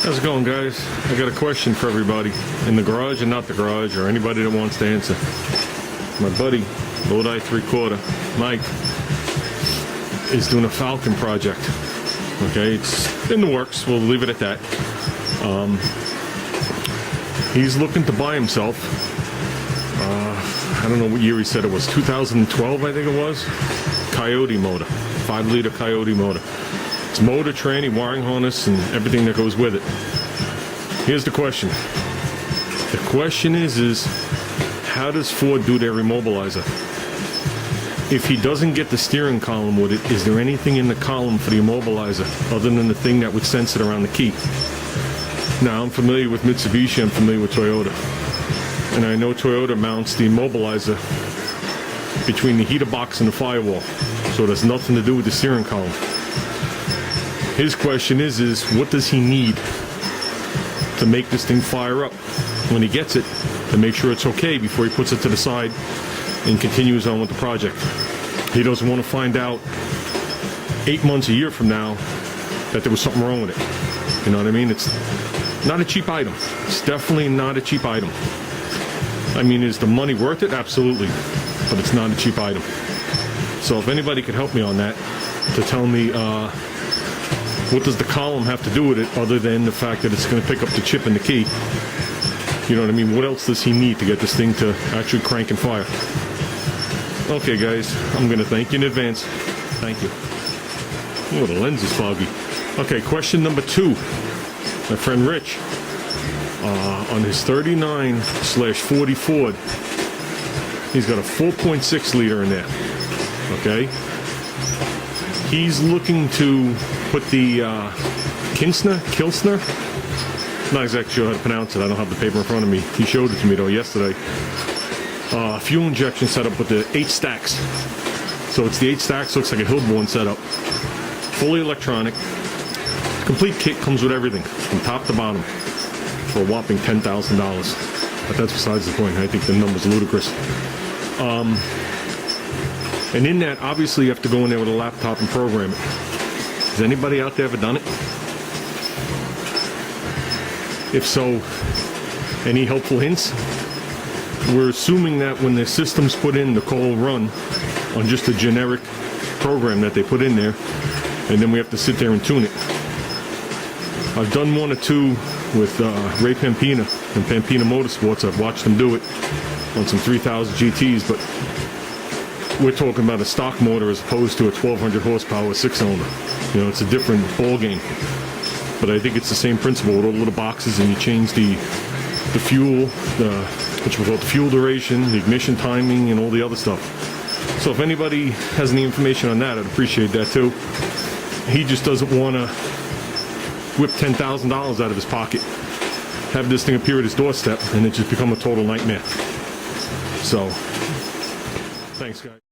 How's it going, guys? I got a question for everybody in the garage and not the garage, or anybody that wants to answer. My buddy, Lodi 3/4, Mike, is doing a Falcon project. Okay, it's in the works. We'll leave it at that. He's looking to buy himself. I don't know what year he said it was. 2012, I think it was. Coyote motor, 5-liter Coyote motor. It's motor, tranny, wiring harness, and everything that goes with it. Here's the question. The question is how does Ford do their immobilizer? If he doesn't get the steering column with it, is there anything in the column for the immobilizer other than the thing that would sense it around the key? Now, I'm familiar with Mitsubishi, I'm familiar with Toyota. And I know Toyota mounts the immobilizer between the heater box and the firewall. So it has nothing to do with the steering column. His question is what does he need to make this thing fire up when he gets it, to make sure it's okay before he puts it to the side and continues on with the project. He doesn't want to find out 8 months, a year from now that there was something wrong with it. You know what I mean? It's not a cheap item. It's definitely not a cheap item. I mean, is the money worth it? Absolutely. But it's not a cheap item. So if anybody could help me on that, to tell me what does the column have to do with it other than the fact that it's going to pick up the chip in the key? You know what I mean? What else does he need to get this thing to actually crank and fire? Okay, guys, I'm going to thank you in advance. Thank you. Oh, the lens is foggy. Okay, question number 2. My friend Rich, on his 39/40 Ford, he's got a 4.6 liter in there. Okay? He's looking to put the Kilsner? Not exactly sure how to pronounce it. I don't have the paper in front of me. He showed it to me though yesterday. Fuel injection setup with the 8 stacks. So it's the 8 stacks, looks like a Hillborn setup. Fully electronic. Complete kit, comes with everything from top to bottom for a whopping $10,000. But that's besides the point. I think the number's ludicrous. And in that, obviously, you have to go in there with a laptop and program it. Has anybody out there ever done it? If so, any helpful hints? We're assuming that when the system's put in, the call will run on just a generic program that they put in there, and then we have to sit there and tune it. I've done 1 or 2 with Ray Pampina and Pampina Motorsports. I've watched them do it on some 3000 GTs, but we're talking about a stock motor as opposed to a 1200 horsepower 6-cylinder. You know, it's a different ball game. But I think it's the same principle with all the little boxes, and you change the fuel, the fuel duration, the ignition timing, and all the other stuff. So if anybody has any information on that, I'd appreciate that too. He just doesn't want to whip $10,000 out of his pocket, have this thing appear at his doorstep, and it just become a total nightmare. So, thanks, guys.